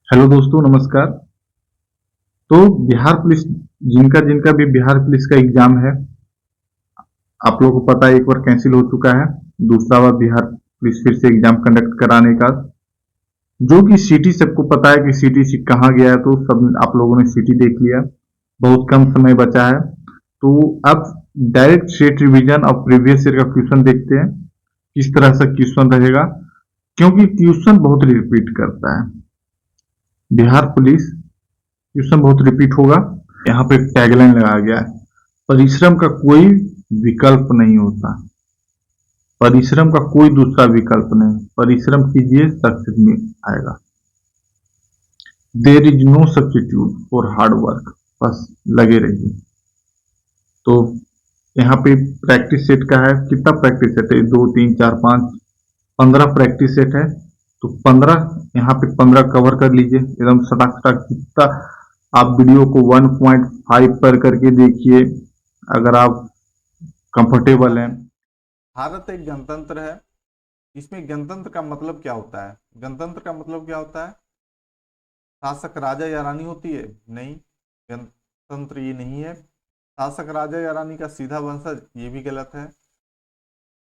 Hello दोस्तों, नमस्कार। तो बिहार पुलिस, जिनका जिनका भी बिहार पुलिस का एग्जाम है, आप लोगों को पता है एक बार कैंसिल हो चुका है। दूसरा बार बिहार पुलिस फिर से एग्जाम कंडक्ट कराने का, जो कि सिटी सबको पता है कि सिटी कहाँ गया है, तो सब आप लोगों ने सिटी देख लिया। बहुत कम समय बचा है, तो अब डायरेक्ट स्टेट रिवीजन और प्रीवियस ईयर का क्वेश्चन देखते हैं किस तरह से क्वेश्चन रहेगा, क्योंकि क्वेश्चन बहुत रिपीट करता है। बिहार पुलिस क्वेश्चन बहुत रिपीट होगा। यहाँ पे टैगलाइन लगाया गया है, परिश्रम का कोई विकल्प नहीं होता। परिश्रम का कोई दूसरा विकल्प नहीं, परिश्रम कीजिए, सक्सेस में आएगा। There is no substitute for hard work, बस लगे रहिए। तो यहाँ पे प्रैक्टिस सेट का है, कितना प्रैक्टिस सेट है? 2 3 4 5 15 प्रैक्टिस सेट है। तो 15, यहाँ पे 15 कवर कर लीजिए एकदम सटाक सटाक। जितना आप वीडियो को 1.5 पर करके देखिए, अगर आप कंफर्टेबल हैं। भारत एक गणतंत्र है। इसमें गणतंत्र का मतलब क्या होता है? गणतंत्र का मतलब क्या होता है? शासक राजा या रानी होती है? नहीं, गणतंत्र ये नहीं है। शासक राजा या रानी का सीधा वंशज, ये भी गलत है।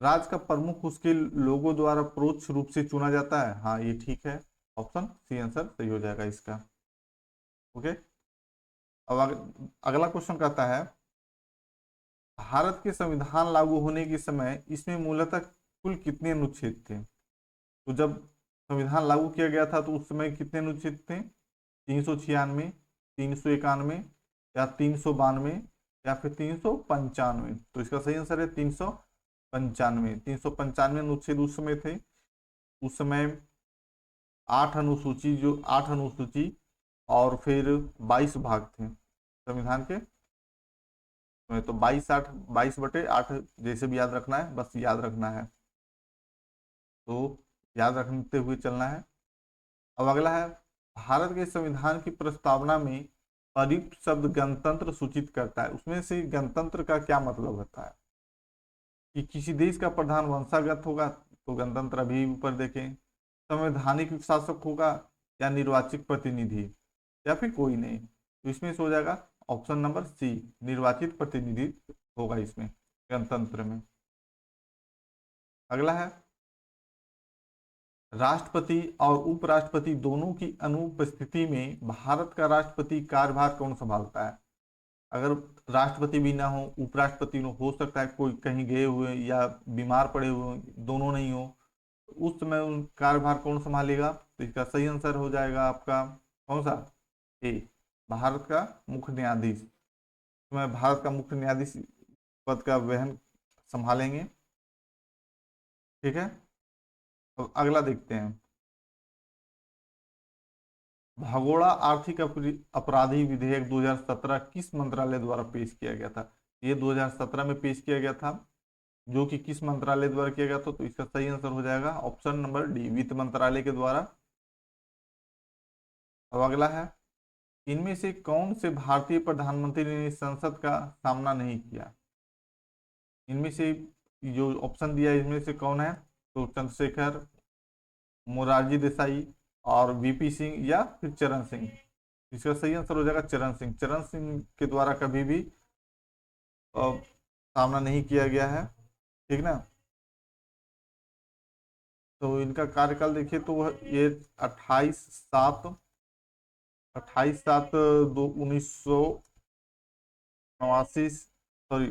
राज्य का प्रमुख उसके लोगों द्वारा परोक्ष रूप से चुना जाता है, हाँ ये ठीक है। ऑप्शन सी आंसर सही हो जाएगा इसका। ओके, अब अगला क्वेश्चन कहता है, भारत के संविधान लागू होने के समय इसमें मूलतः कुल कितने अनुच्छेद थे? तो जब संविधान लागू किया गया था तो उस समय कितने अनुच्छेद थे? 396, 391 या 392 या फिर 395? तो इसका सही आंसर है 395। 395 अनुच्छेद उस समय थे। उस समय 8 अनुसूची और फिर 22 भाग थे संविधान के। तो 22/8 जैसे भी याद रखना है, बस याद रखना है, तो याद रखते हुए चलना है। अब अगला है, भारत के संविधान की प्रस्तावना में प्रयुक्त शब्द गणतंत्र सूचित करता है। उसमें से गणतंत्र का क्या मतलब होता है? कि किसी देश का प्रधान वंशागत होगा तो गणतंत्र, अभी ऊपर देखें। संवैधानिक शासक होगा या निर्वाचित प्रतिनिधि, या फिर कोई नहीं? तो इसमें से हो जाएगा ऑप्शन नंबर सी, निर्वाचित प्रतिनिधि होगा इसमें, गणतंत्र में। अगला है, राष्ट्रपति और उपराष्ट्रपति दोनों की अनुपस्थिति में भारत का राष्ट्रपति कार्यभार कौन संभालता है? अगर राष्ट्रपति भी ना हो, उपराष्ट्रपति हो सकता है कोई कहीं गए हुए या बीमार पड़े हुए, दोनों नहीं हो, तो उस समय उन कार्यभार कौन संभालेगा? तो इसका सही आंसर हो जाएगा आपका कौन सा? ए, भारत का मुख्य न्यायाधीश। तो मैं भारत का मुख्य न्यायाधीश पद का वहन संभालेंगे। ठीक है, तो अगला देखते हैं, भगोड़ा आर्थिक अपराधी विधेयक 2017 किस मंत्रालय द्वारा पेश किया गया था? ये 2017 में पेश किया गया था, जो कि किस मंत्रालय द्वारा किया गया था? तो इसका सही आंसर हो जाएगा ऑप्शन नंबर डी, वित्त मंत्रालय के द्वारा। अब अगला है, इनमें से कौन से भारतीय प्रधानमंत्री ने संसद का सामना नहीं किया? इनमें से जो ऑप्शन दिया है इनमें से कौन है? तो चंद्रशेखर, मोरारजी देसाई और वीपी सिंह या फिर चरण सिंह? इसका सही आंसर हो जाएगा चरण सिंह। चरण सिंह के द्वारा कभी भी सामना नहीं किया गया है, ठीक ना। तो इनका कार्यकाल देखिए तो ये 28/7/1989, सॉरी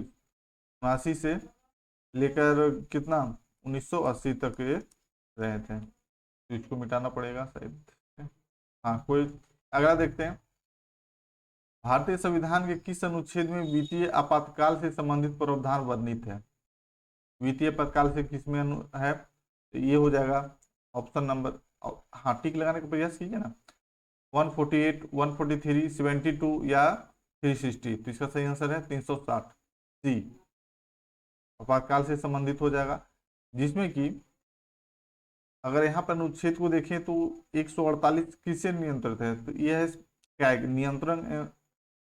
79 से लेकर कितना 1980 तक ये रहे थे। तो इसको मिटाना पड़ेगा शायद। हाँ, कोई, अगला देखते हैं, भारतीय संविधान के किस अनुच्छेद में वित्तीय आपातकाल से संबंधित प्रावधान वर्णित है? वित्तीय आपातकाल से किसमें है? तो ये हो जाएगा ऑप्शन नंबर, हाँ टिक लगाने का प्रयास कीजिए ना, 148, 143, 72 या 360? तो इसका सही आंसर है 360 सी, आपातकाल से संबंधित हो जाएगा। जिसमें कि अगर यहाँ पर अनुच्छेद को देखें तो 148 किससे नियंत्रित है? तो यह है क्या है,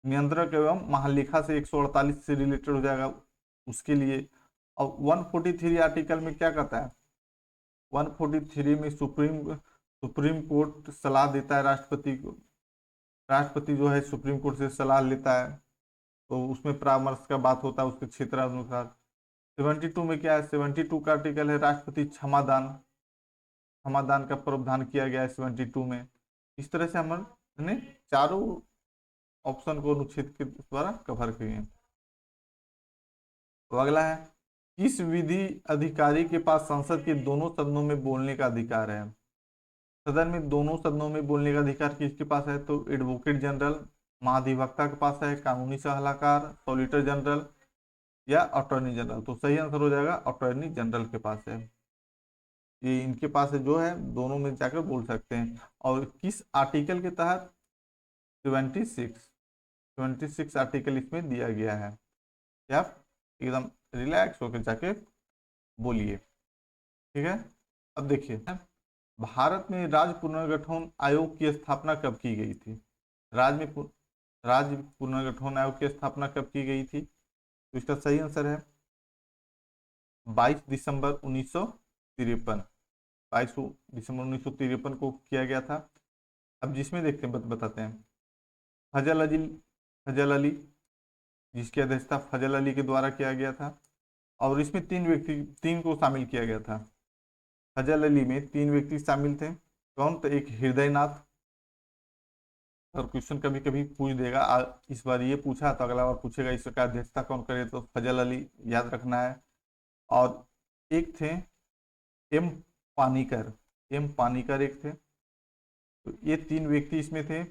नियंत्रक एवं महालेखा से 148 से रिलेटेड हो जाएगा उसके लिए। अब 143 आर्टिकल में क्या कहता है? 143 में सुप्रीम कोर्ट सलाह देता है राष्ट्रपति को, राष्ट्रपति जो है सुप्रीम कोर्ट से सलाह लेता है, तो उसमें परामर्श का बात होता है उसके क्षेत्र अनुसार। 72 में क्या है, 72 का आर्टिकल है राष्ट्रपति क्षमादान, क्षमादान का प्रावधान किया गया है 72 में। इस तरह से हमने चारों ऑप्शन को अनुच्छेद के द्वारा कवर किए हैं। तो अगला है, किस विधि अधिकारी के पास संसद के दोनों सदनों में बोलने का अधिकार है? सदन में दोनों सदनों में बोलने का अधिकार किसके पास है? तो एडवोकेट जनरल, महाधिवक्ता के पास है, कानूनी सलाहकार, सॉलिसिटर जनरल या अटॉर्नी जनरल। तो सही आंसर हो जाएगा अटॉर्नी जनरल के पास है, ये इनके पास है, जो है दोनों में जाकर बोल सकते हैं। और किस आर्टिकल के तहत? 76 आर्टिकल इसमें दिया गया है। क्या आप एकदम रिलैक्स होकर जाके बोलिए, ठीक है। अब देखिए, भारत में राज्य पुनर्गठन आयोग की स्थापना कब की गई थी? राज्य पुनर्गठन आयोग की स्थापना कब की गई थी? तो इसका सही आंसर है 22 दिसंबर 1953। 22 दिसंबर 1953 को किया गया था। अब जिसमें देखते हैं बताते हैं, फजल अली जिसकी अध्यक्षता फजल अली के द्वारा किया गया था। और इसमें तीन को शामिल किया गया था। फजल अली में 3 व्यक्ति शामिल थे। कौन? तो एक हृदयनाथ, और क्वेश्चन कभी कभी पूछ देगा, इस बार ये पूछा तो अगला बार पूछेगा इसका अध्यक्षता कौन करे, तो फजल अली याद रखना है। और एक थे एम पानीकर, एक थे। तो ये 3 व्यक्ति इसमें थे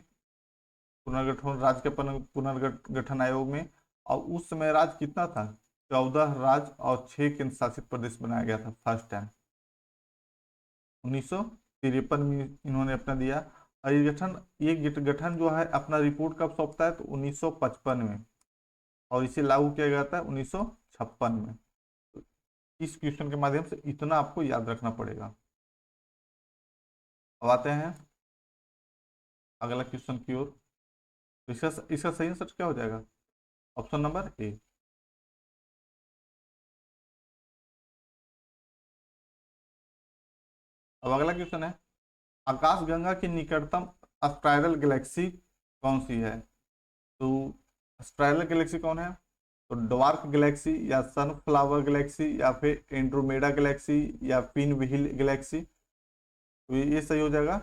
पुनर्गठन राज्य के पुनर्गठन आयोग में। और उस समय राज्य कितना था? 14 राज्य और 6 केंद्र शासित प्रदेश बनाया गया था फर्स्ट टाइम। 1953 में इन्होंने अपना दिया। और ये गठन जो है अपना रिपोर्ट कब सौंपता है? तो 1955 में, और इसे लागू किया गया था 1956 में। तो इस क्वेश्चन के माध्यम से इतना आपको याद रखना पड़ेगा। अब आते हैं अगला क्वेश्चन की ओर। इसका सही आंसर क्या हो जाएगा? Option number A. अब अगला क्वेश्चन है, आकाशगंगा की निकटतम स्पाइरल गैलेक्सी कौन सी है? तो स्पाइरल गैलेक्सी कौन है? तो डवार्क गैलेक्सी, या सनफ्लावर गैलेक्सी, या फिर एंड्रोमेडा गैलेक्सी, या पिन व्हील गैलेक्सी। तो ये सही हो जाएगा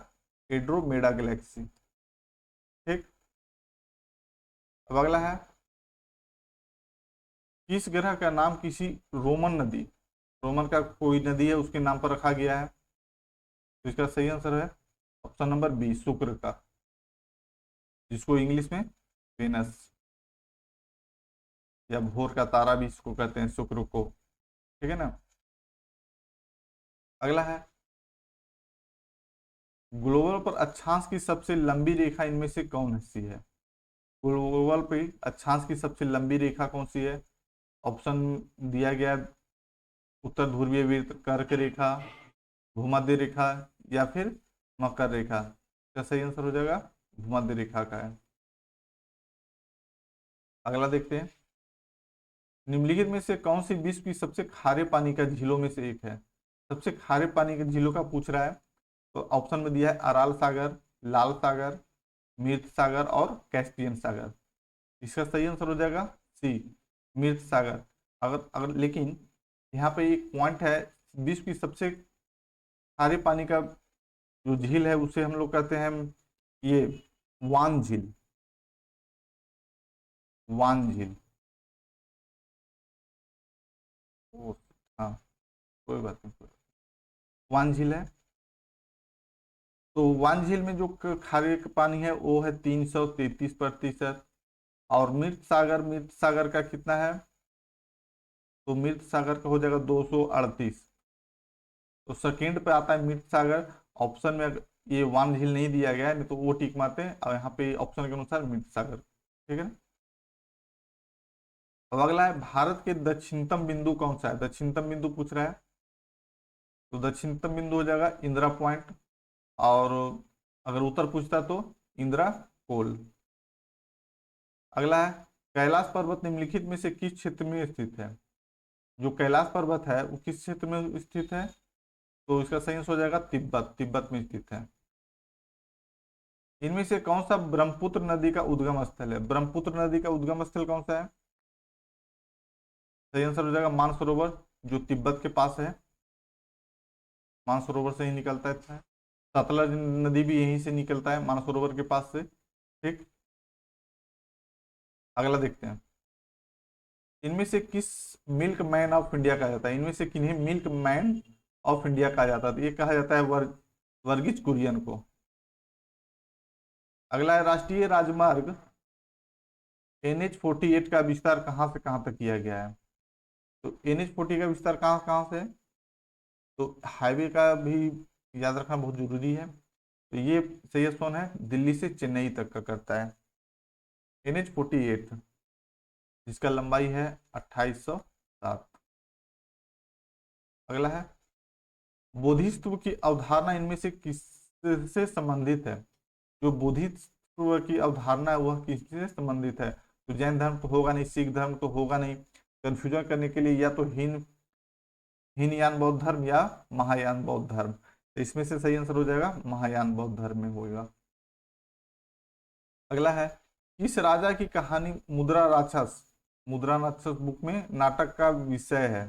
एंड्रोमेडा गैलेक्सी, ठीक। अब अगला है, किस ग्रह का नाम किसी रोमन का कोई नदी है उसके नाम पर रखा गया है? तो इसका सही आंसर है ऑप्शन नंबर बी, शुक्र का, जिसको इंग्लिश में वेनस या भोर का तारा भी इसको कहते हैं, शुक्र को, ठीक है ना। अगला है, ग्लोबल पर अक्षांश की सबसे लंबी रेखा इनमें से कौन सी है? ग्लोबल पर अक्षांश की सबसे लंबी रेखा कौन सी है? ऑप्शन दिया गया, उत्तर ध्रुवीय वृत्त, कर्क रेखा, भूमध्य रेखा, या फिर मकर रेखा। इसका सही आंसर हो जाएगा भूमध्य रेखा का है। अगला देखते हैं, निम्नलिखित में से कौन सी विश्व की सबसे खारे पानी का झीलों में से एक है? सबसे खारे पानी के झीलों का पूछ रहा है। तो ऑप्शन में दिया है अराल सागर, लाल सागर, मृत सागर और कैस्पियन सागर। इसका सही आंसर हो जाएगा सी, मृत सागर। अगर अगर लेकिन यहाँ पे एक पॉइंट है, विश्व की सबसे खारे पानी का जो झील है उसे हम लोग कहते हैं ये वान झील, हाँ कोई बात नहीं, वान झील है। तो वान झील में जो खारे का पानी है वो है 333%। और मृत सागर का कितना है? तो मृत सागर का हो जाएगा 238। तो सेकेंड पे आता है मृत सागर। ऑप्शन में ये वान झील नहीं दिया गया है, नहीं तो वो टिक मारते हैं, और यहाँ पे ऑप्शन के अनुसार मृत सागर, ठीक है ना। अब अगला है, भारत के दक्षिणतम बिंदु कौन सा है? दक्षिणतम बिंदु पूछ रहा है। तो दक्षिणतम बिंदु हो जाएगा इंदिरा पॉइंट, और अगर उत्तर पूछता तो इंदिरा कोल। अगला है, कैलाश पर्वत निम्नलिखित में से किस क्षेत्र में स्थित है? जो कैलाश पर्वत है वो किस क्षेत्र में स्थित है? तो इसका सही आंसर हो जाएगा तिब्बत में स्थित है। इनमें से कौन सा ब्रह्मपुत्र नदी का उद्गम स्थल है? ब्रह्मपुत्र नदी का उद्गम स्थल कौन सा है? सही आंसर हो जाएगा मानसरोवर, जो तिब्बत के पास है। मानसरोवर से ही निकलता है। सतलज नदी भी यहीं से निकलता है, मानसरोवर के पास से। ठीक, अगला देखते हैं। इनमें से किस मिल्क मैन ऑफ इंडिया कहा जाता है? इनमें से किन्हें मिल्क मैन ऑफ इंडिया कहा जाता है? तो ये कहा जाता है वर्गीज कुरियन को। अगला है, राष्ट्रीय राजमार्ग NH-48 का विस्तार कहां से कहां तक किया गया है? तो NH-40 का विस्तार कहां कहां से है? तो हाईवे का भी याद रखना बहुत जरूरी है। तो ये सही ऑप्शन है, दिल्ली से चेन्नई तक का करता है NH-48, जिसका लंबाई है 2807। अगला है, बोधिसत्व की अवधारणा इनमें से किससे संबंधित है? जो बोधिसत्व की अवधारणा है वह किससे संबंधित है? तो जैन धर्म तो होगा नहीं, सिख धर्म तो होगा नहीं। कंफ्यूजन करने के लिए या तो हीनयान बौद्ध धर्म या महायान बौद्ध धर्म। तो इसमें से सही आंसर हो जाएगा महायान बौद्ध धर्म में होगा। अगला है, किस राजा की कहानी मुद्रा राक्षस बुक में नाटक का विषय है?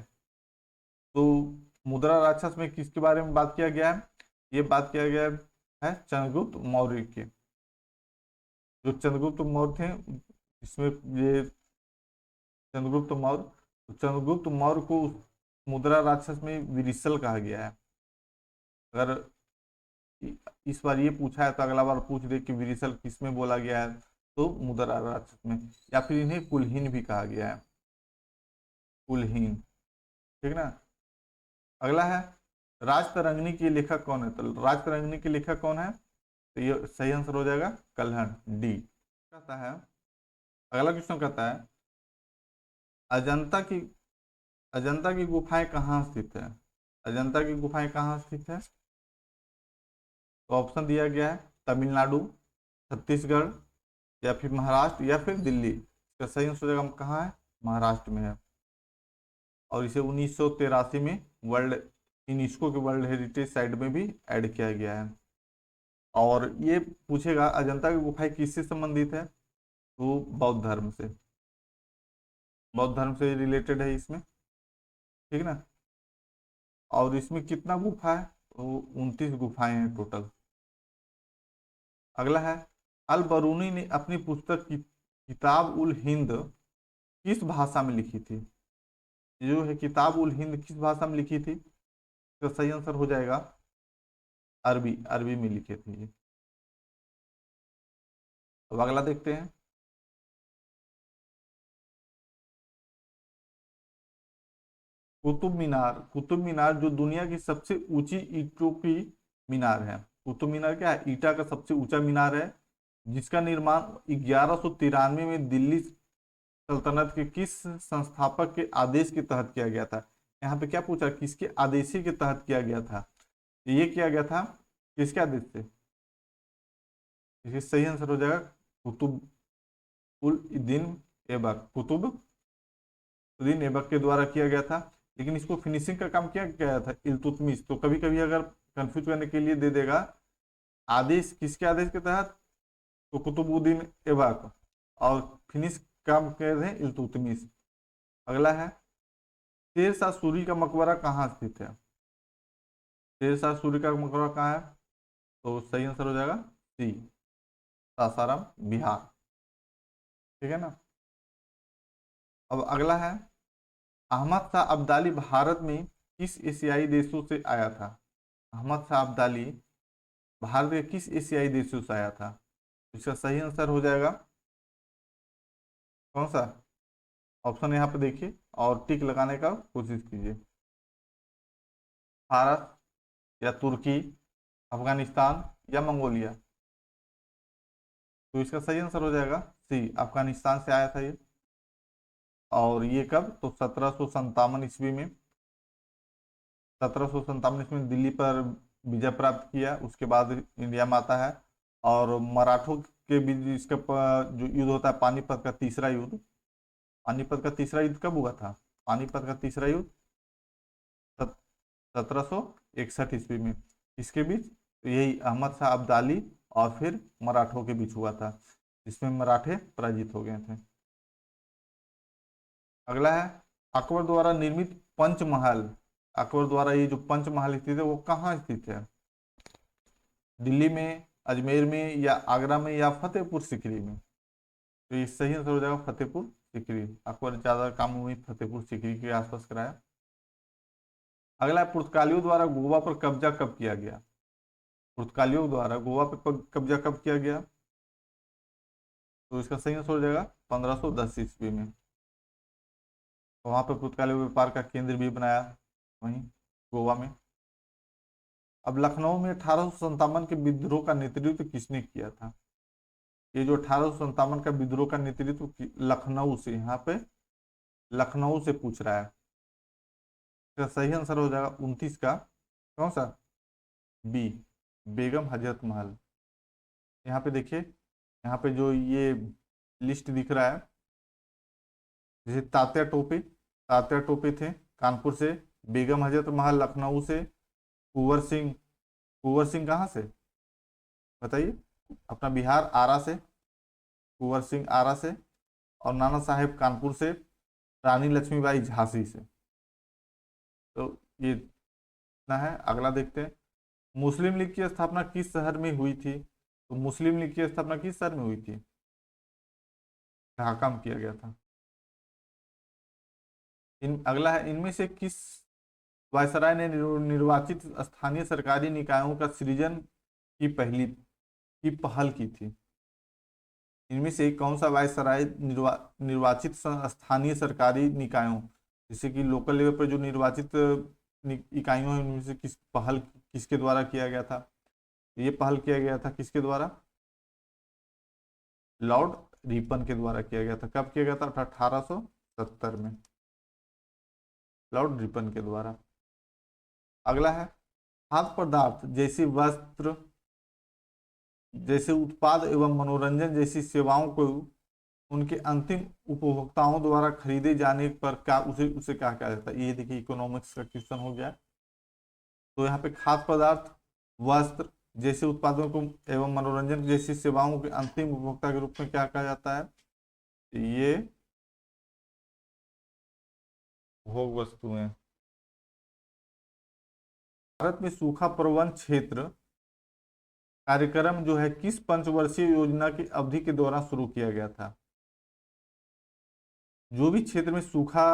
तो मुद्रा राक्षस में किसके बारे में बात किया गया है? ये बात किया गया है चंद्रगुप्त मौर्य के। जो चंद्रगुप्त मौर्य थे, इसमें ये चंद्रगुप्त मौर्य को मुद्रा राक्षस में विरिशल कहा गया है। अगर इस बार ये पूछा है तो अगला बार पूछ दे कि विरिशल किस में बोला गया है, तो मुद्रा राक्षस में। या फिर इन्हें कुलहीन भी कहा गया है, कुलहीन। ठीक ना। अगला है, राजतरंगिणी की लेखक कौन है? तो राजतरंगिणी की लेखक कौन है? तो ये सही आंसर हो जाएगा कल्हण, डी। कहता है, अगला क्वेश्चन कहता है, अजंता की गुफाएं कहाँ स्थित है? अजंता की गुफाएं कहाँ स्थित है? तो ऑप्शन दिया गया है, तमिलनाडु, छत्तीसगढ़, या फिर महाराष्ट्र, या फिर दिल्ली। इसका सही आंसर हो जाएगा कहाँ है? महाराष्ट्र में है। और इसे 1983 में यूनेस्को के वर्ल्ड हेरिटेज साइट में भी ऐड किया गया है। और ये पूछेगा अजंता की गुफाएं किससे संबंधित है? तो बौद्ध धर्म से रिलेटेड है इसमें। ठीक ना। और इसमें कितना गुफा है? तो 29 गुफाएं हैं टोटल। अगला है, अल बरूनी ने अपनी पुस्तक की किताब उल हिंद किस भाषा में लिखी थी? जो है किताब उल हिंद किस भाषा में लिखी थी? तो सही आंसर हो जाएगा अरबी में लिखे थे ये। अब अगला देखते हैं। कुतुब मीनार जो दुनिया की सबसे ऊंची ईंटों की मीनार है। कुतुब मीनार क्या है? ईटा का सबसे ऊंचा मीनार है, जिसका निर्माण 1193 में दिल्ली सल्तनत के किस संस्थापक के आदेश के तहत किया गया था? यहाँ पे क्या पूछा, किसके आदेश के तहत किया गया था? तो ये किया गया था किसके आदेश से? इसका सही आंसर हो जाएगा कुतुब उल दीन ऐबक, कुतुबुद्दीन ऐबक के द्वारा किया गया था। लेकिन इसको फिनिशिंग का काम क्या गया था? इल्तुतमिश। तो कभी कभी अगर कंफ्यूज करने के लिए दे देगा आदेश किसके आदेश के तहत, तो कुतुबुद्दीन ऐबक, और फिनिश काम कर रहे हैं इल्तुतमिश। अगला है, शेर शाह सूरी का मकबरा कहाँ स्थित है? शेर शाह सूरी का मकबरा कहाँ है? तो सही आंसर हो जाएगा सी, सासाराम, बिहार। ठीक है ना। अब अगला है, अहमद शाह अब्दाली भारत में किस एशियाई देशों से आया था? अहमद शाह अब्दाली भारत के किस एशियाई देशों से आया था? इसका सही आंसर हो जाएगा कौन सा? ऑप्शन यहाँ पे देखिए और टिक लगाने का कोशिश कीजिए। भारत, या तुर्की, अफगानिस्तान, या मंगोलिया। तो इसका सही आंसर हो जाएगा सी, अफगानिस्तान से आया था ये। और ये कब? तो 1757 ईस्वी में। 1757 ईस्वी में दिल्ली पर विजय प्राप्त किया, उसके बाद इंडिया में आता है। और मराठों के बीच इसका जो युद्ध होता है, पानीपत का तीसरा युद्ध। पानीपत का तीसरा युद्ध कब हुआ था? पानीपत का तीसरा युद्ध 1761 ईस्वी में। इसके बीच तो यही अहमद शाह अब्दाली और फिर मराठों के बीच हुआ था, जिसमें मराठे पराजित हो गए थे। अगला है अकबर द्वारा निर्मित पंचमहल। अकबर द्वारा ये जो पंचमहल स्थित है वो कहाँ स्थित है? दिल्ली में, अजमेर में, या आगरा में, या फतेहपुर सीकरी में? तो ये सही आंसर हो जाएगा फतेहपुर सीकरी। अकबर ज्यादा काम वही फतेहपुर सीकरी के आसपास कराया। अगला है पुर्तगालियों द्वारा गोवा पर कब्जा कब किया गया? पुर्तगालियों द्वारा गोवा पर कब्जा कब किया गया? तो इसका सही आंसर हो जाएगा 1510 ईस्वी में। तो वहां पर पुर्तगाली व्यापार का केंद्र भी बनाया वहीं गोवा में। अब लखनऊ में 1857 के विद्रोह का नेतृत्व किसने किया था? ये जो 1857 का विद्रोह का नेतृत्व लखनऊ से, यहाँ पे लखनऊ से पूछ रहा है। इसका सही आंसर हो जाएगा 29 का, कौन सा? बी, बेगम हजरत महल। यहाँ पे देखिए, यहाँ पे जो ये लिस्ट दिख रहा है, जैसे तात्या टोपे थे कानपुर से, बेगम हजरत महल लखनऊ से, कुंवर सिंह कहाँ से बताइए? अपना बिहार आरा से, कुंवर सिंह आरा से, और नाना साहेब कानपुर से, रानी लक्ष्मीबाई झांसी से। तो ये इतना है। अगला देखते हैं, मुस्लिम लीग की स्थापना किस शहर में हुई थी? तो मुस्लिम लीग की स्थापना किस शहर में हुई थी? ढाका में किया गया था। अगला है, इनमें से किस वायसराय ने निर्वाचित स्थानीय सरकारी निकायों का सृजन की पहल की थी? इनमें से कौन सा वायसराय निर्वाचित स्थानीय सरकारी निकायों, जैसे कि लोकल लेवल पर जो निर्वाचित इकाइयों हैं, उनमें से किसके द्वारा किया गया था? ये पहल किया गया था किसके द्वारा? लॉर्ड रिपन के द्वारा किया गया था। कब किया गया था? 1870 में, लॉर्ड रिपन के द्वारा। अगला है, खाद्य पदार्थ जैसे उत्पाद एवं मनोरंजन जैसी सेवाओं को उनके अंतिम उपभोक्ताओं द्वारा खरीदे जाने पर क्या उसे क्या कहा जाता है? ये देखिए इकोनॉमिक्स का क्वेश्चन हो गया। तो यहाँ पे खाद्य पदार्थ, वस्त्र जैसे उत्पादों को एवं मनोरंजन जैसी सेवाओं के अंतिम उपभोक्ता के रूप में क्या कहा जाता है? ये भोग वस्तुएं। भारत में सूखा प्रबंधन क्षेत्र कार्यक्रम जो है किस पंचवर्षीय योजना की अवधि के दौरान शुरू किया गया था? जो भी क्षेत्र में सूखा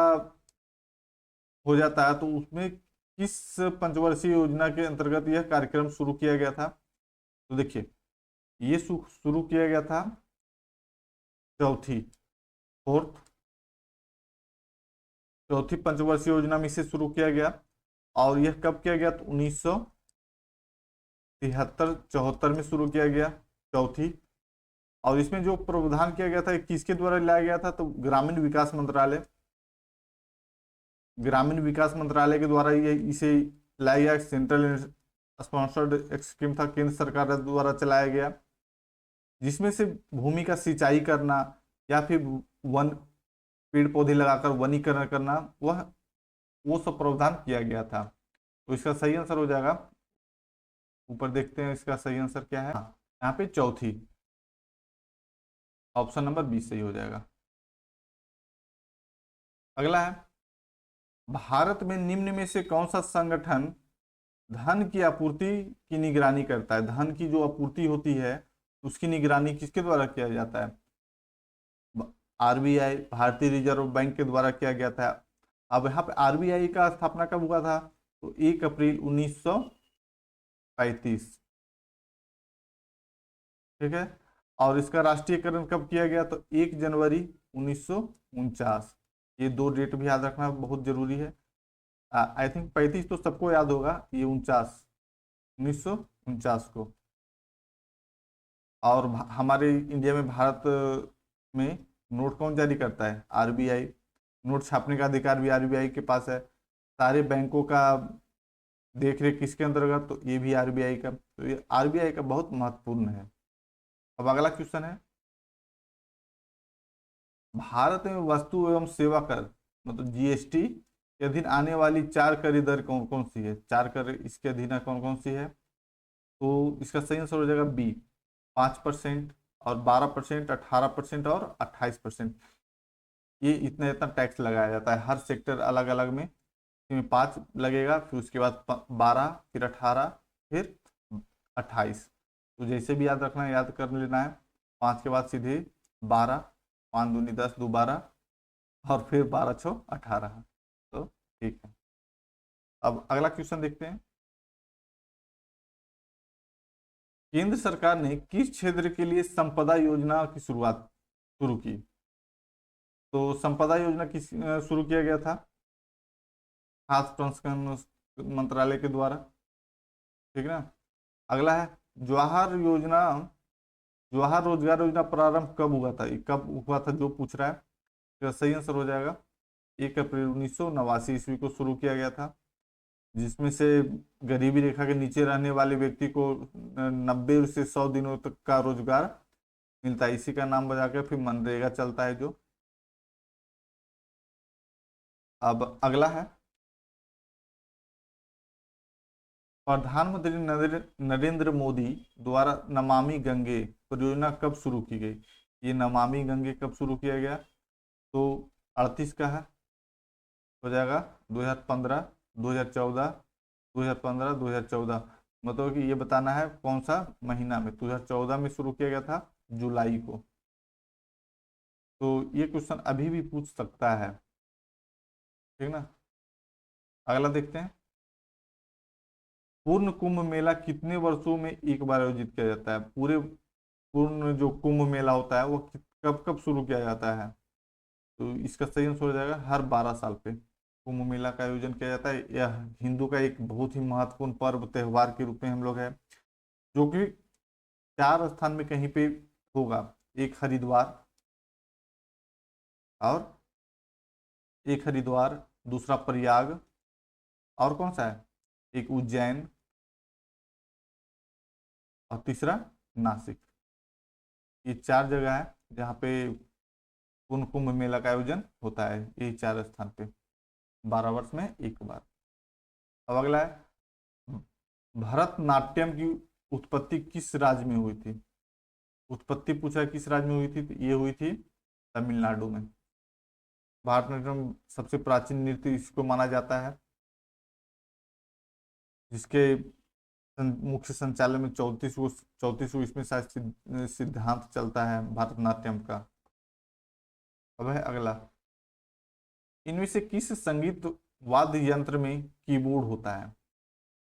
हो जाता है तो उसमें किस पंचवर्षीय योजना के अंतर्गत यह कार्यक्रम शुरू किया गया था? तो देखिए, ये शुरू किया गया था चौथी पंचवर्षीय योजना में इसे शुरू किया गया। और यह कब किया गया? तो 1973-74 में शुरू किया गया चौथी। और इसमें जो प्रावधान किया गया था किसके द्वारा लाया गया था? तो ग्रामीण विकास मंत्रालय के द्वारा ये इसे लाया गया। सेंट्रल स्पॉन्सर्ड स्कीम था, केंद्र सरकार द्वारा चलाया गया, जिसमें से भूमि का सिंचाई करना या फिर पेड़ पौधे लगाकर वनीकरण करना, वो सब प्रावधान किया गया था। तो इसका सही आंसर हो जाएगा, ऊपर देखते हैं इसका सही आंसर क्या है। यहाँ पे चौथी, ऑप्शन नंबर 20 सही हो जाएगा। अगला है, भारत में निम्न में से कौन सा संगठन धन की आपूर्ति की निगरानी करता है? धन की जो आपूर्ति होती है उसकी निगरानी किसके द्वारा किया जाता है? आरबीआई, भारतीय रिजर्व बैंक के द्वारा किया गया था। अब यहाँ पे आरबीआई का स्थापना कब हुआ था? तो 1 अप्रैल 1935, ठीक है। और इसका राष्ट्रीयकरण कब किया गया? तो 1 जनवरी 1949। ये दो डेट भी याद रखना बहुत जरूरी है। आई थिंक 35 तो सबको याद होगा, ये 1949 को। और हमारे इंडिया में, भारत में नोट कौन जारी करता है? आरबीआई। नोट छापने का अधिकार भी आरबीआई के पास है। सारे बैंकों का देख रेख किसके अंतर्गत? तो ये भी आरबीआई का। तो ये आरबीआई का बहुत महत्वपूर्ण है। अब अगला क्वेश्चन है, भारत में वस्तु एवं सेवा कर मतलब जीएसटी के अधीन आने वाली 4 कर दर कौन कौन सी है? 4 कर इसके अधीन कौन कौन सी है? तो इसका सही आंसर हो जाएगा बी, 5% और 12%, 18% और 28%। ये इतना इतना टैक्स लगाया जाता है हर सेक्टर अलग अलग में। इसमें 5 लगेगा, फिर उसके बाद 12, फिर 18, फिर 28। तो जैसे भी याद रखना है, याद कर लेना है। 5 के बाद सीधे 12, 5 दूनी 10, 2 12, और फिर 12 छो 18। तो ठीक है, अब अगला क्वेश्चन देखते हैं। केंद्र सरकार ने किस क्षेत्र के लिए संपदा योजना की शुरुआत शुरू की? तो संपदा योजना किस शुरू किया गया था? खाद्य प्रसंस्करण मंत्रालय के द्वारा, ठीक है ना। अगला है जवाहर योजना, जवाहर रोजगार योजना प्रारंभ कब हुआ था? ये कब हुआ था जो पूछ रहा है, तो सही आंसर हो जाएगा 1 अप्रैल 1989 ईस्वी को शुरू किया गया था, जिसमें से गरीबी रेखा के नीचे रहने वाले व्यक्ति को 90 से 100 दिनों तक का रोजगार मिलता है। इसी का नाम बजा के फिर मनरेगा चलता है जो। अब अगला है प्रधानमंत्री नरेंद्र मोदी द्वारा नमामि गंगे परियोजना कब शुरू की गई? ये नमामि गंगे कब शुरू किया गया? तो 38 का है, हो जाएगा 2015, 2014, 2015, 2014। मतलब कि ये बताना है कौन सा महीना में। 2014 में शुरू किया गया था, जुलाई को। तो ये क्वेश्चन अभी भी पूछ सकता है, ठीक ना। अगला देखते हैं, पूर्ण कुंभ मेला कितने वर्षों में एक बार आयोजित किया जाता है? पूर्ण जो कुंभ मेला होता है वो कब कब शुरू किया जाता है? तो इसका सही आंसर हो जाएगा हर 12 साल पे कुंभ मेला का आयोजन किया जाता है। यह हिंदू का एक बहुत ही महत्वपूर्ण पर्व त्योहार के रूप में हम लोग है, जो कि 4 स्थान में कहीं पे होगा। एक हरिद्वार, और एक हरिद्वार, दूसरा प्रयाग, और कौन सा है, एक उज्जैन, और तीसरा नासिक। ये 4 जगह है जहाँ पे पूर्ण कुंभ मेला का आयोजन होता है, यही 4 स्थान पे 12 वर्ष में एक बार। अब अगला है भरतनाट्यम की उत्पत्ति किस राज्य में हुई थी? उत्पत्ति पूछा है किस राज्य में हुई थी, तो ये हुई थी तमिलनाडु में। भारतनाट्यम सबसे प्राचीन नृत्य इसको माना जाता है, जिसके मुख्य संचालन में 34 इसमें शायद सिद्धांत चलता है भारतनाट्यम का। अब है अगला, इनमें से किस संगीत वाद्य यंत्र में कीबोर्ड होता है?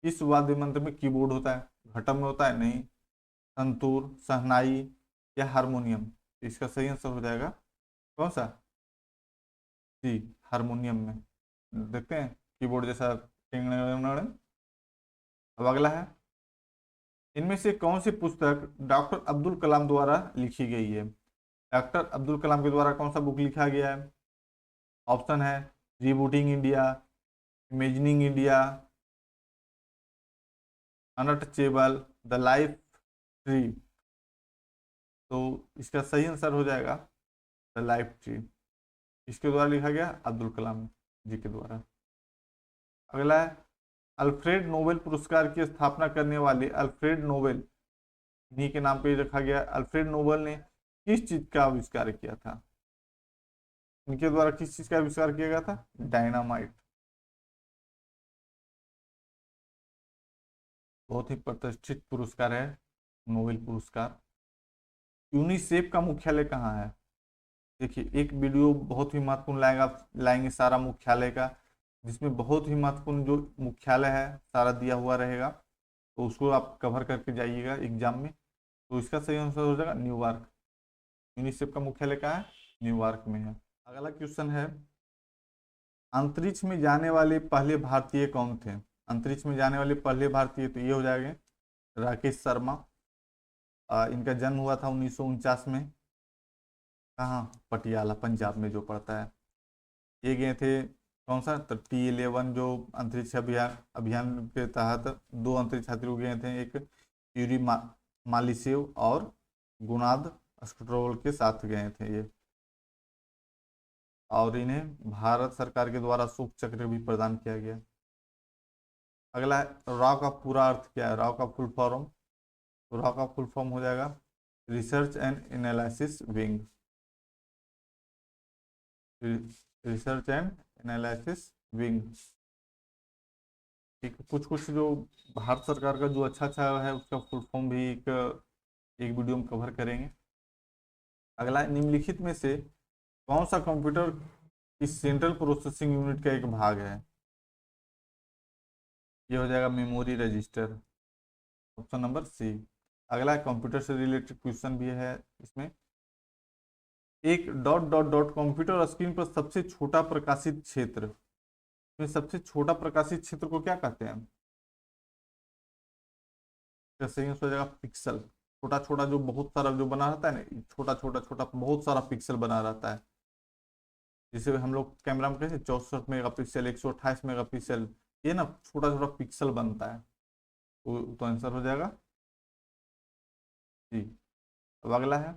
किस वाद्य यंत्र में कीबोर्ड होता है? घटम में होता है? नहीं। संतूर, शहनाई, या हारमोनियम? इसका सही आंसर हो जाएगा कौन सा? जी, हारमोनियम में। देखते हैं कीबोर्ड जैसा। अब अगला है, इनमें से कौन सी पुस्तक डॉक्टर अब्दुल कलाम द्वारा लिखी गई है? डॉक्टर अब्दुल कलाम के द्वारा कौन सा बुक लिखा गया है? ऑप्शन है rebooting India, imagining India, untouchable, the life tree. तो इसका सही आंसर हो जाएगा द लाइफ ट्री। इसके द्वारा लिखा गया अब्दुल कलाम जी के द्वारा। अगला है अल्फ्रेड नोबेल पुरस्कार की स्थापना करने वाले अल्फ्रेड नोबेल, इन्हीं के नाम पे रखा गया। अल्फ्रेड नोबेल ने किस चीज का आविष्कार किया था? इनके द्वारा किस चीज का आविष्कार किया गया था? डायनामाइट। बहुत ही प्रतिष्ठित पुरस्कार है नोबेल पुरस्कार। यूनिसेफ का मुख्यालय कहाँ है? देखिए एक वीडियो बहुत ही महत्वपूर्ण लाएंगे सारा मुख्यालय का, जिसमें बहुत ही महत्वपूर्ण जो मुख्यालय है सारा दिया हुआ रहेगा, तो उसको आप कवर करके जाइएगा एग्जाम में। तो इसका सही आंसर हो जाएगा न्यूयॉर्क। यूनिसेफ का मुख्यालय कहाँ है? न्यूयॉर्क में है। अगला क्वेश्चन है, अंतरिक्ष में जाने वाले पहले भारतीय कौन थे? अंतरिक्ष में जाने वाले पहले भारतीय, तो ये हो जाएंगे राकेश शर्मा। इनका जन्म हुआ था 1949 में। कहाँ? पटियाला, पंजाब में जो पड़ता है। ये गए थे कौन सा? तो T11 जो अंतरिक्ष अभियान के तहत 2 अंतरिक्ष यात्री गए थे, एक यूरी मालिसेव और गुनाद अस्ट्रोल के साथ गए थे ये। और इन्हें भारत सरकार के द्वारा शुभ चक्र भी प्रदान किया गया। अगला है रॉ का पूरा अर्थ क्या है? रॉ का फुल फॉर्म, तो रॉ का फुल फॉर्म हो जाएगा research and analysis wing, research and analysis wing. ठीक, कुछ कुछ जो भारत सरकार का जो अच्छा अच्छा है उसका फुल फॉर्म भी एक वीडियो में कवर करेंगे। अगला, निम्नलिखित में से कौन सा कंप्यूटर की सेंट्रल प्रोसेसिंग यूनिट का एक भाग है? ये हो जाएगा memory register, option number C. अगला, कंप्यूटर से रिलेटेड क्वेश्चन भी है इसमें। एक dot dot dot computer screen पर सबसे छोटा प्रकाशित क्षेत्र, में सबसे छोटा प्रकाशित क्षेत्र को क्या कहते हैं? सही हो जाएगा पिक्सल। छोटा छोटा जो बहुत सारा जो बना रहता है ना, छोटा छोटा छोटा बहुत सारा पिक्सल बना रहता है, जिसे हम लोग कैमरा में कैसे 64 मेगापिक्सल, 128 मेगापिक्सल, ये ना छोटा छोटा पिक्सल बनता है। तो आंसर हो जाएगा जी। अब अगला है,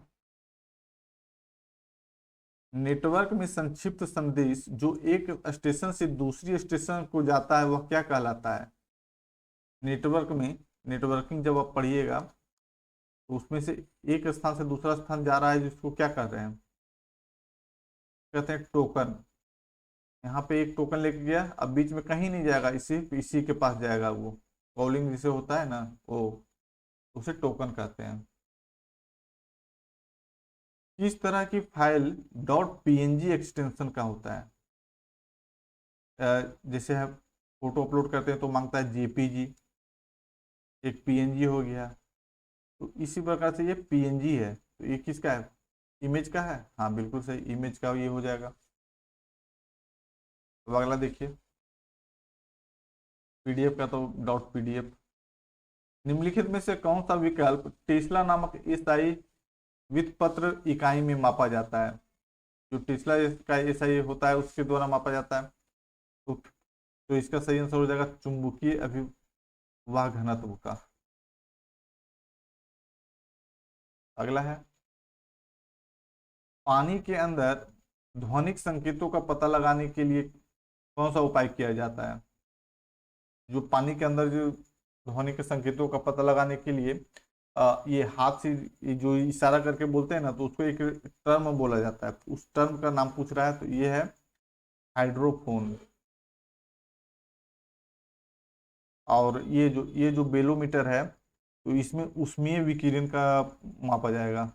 नेटवर्क में संक्षिप्त संदेश जो एक स्टेशन से दूसरी स्टेशन को जाता है वह क्या कहलाता है? नेटवर्क में, नेटवर्किंग जब आप पढ़िएगा तो उसमें से एक स्थान से दूसरा स्थान जा रहा है जिसको क्या कर रहे हैं? कहते हैं टोकन। यहाँ पे एक टोकन लेके गया, अब बीच में कहीं नहीं जाएगा, इसी इसी के पास जाएगा, वो कॉलिंग जिसे होता है ना, वो उसे टोकन कहते हैं। किस तरह की फाइल डॉट पीएनजी एक्सटेंशन का होता है? जैसे हम फोटो अपलोड करते हैं तो मांगता है जेपीजी, एक पीएनजी हो गया, तो इसी प्रकार से ये पीएनजी है, तो ये किसका है? इमेज का है। हाँ बिल्कुल सही, इमेज का ये हो जाएगा। अब अगला देखिए, पीडीएफ का तो डॉट पीडीएफ। निम्नलिखित में से कौन सा विकल्प टेस्ला नामक एसआई व्युत्पन्न इकाई में मापा जाता है? जो टेस्ला का एसआई होता है उसके द्वारा मापा जाता है। तो इसका सही आंसर हो जाएगा चुंबकीय अभिवाह घनत्व का। अगला है, पानी के अंदर ध्वनिक संकेतों का पता लगाने के लिए कौन सा उपाय किया जाता है? जो पानी के अंदर जो ध्वनि के संकेतों का पता लगाने के लिए ये हाथ से ये जो इशारा करके बोलते हैं ना, तो उसको एक टर्म बोला जाता है, उस टर्म का नाम पूछ रहा है, तो ये है हाइड्रोफोन। और ये जो बेलोमीटर है, तो इसमें उष्मीय विकिरण का मापा जाएगा,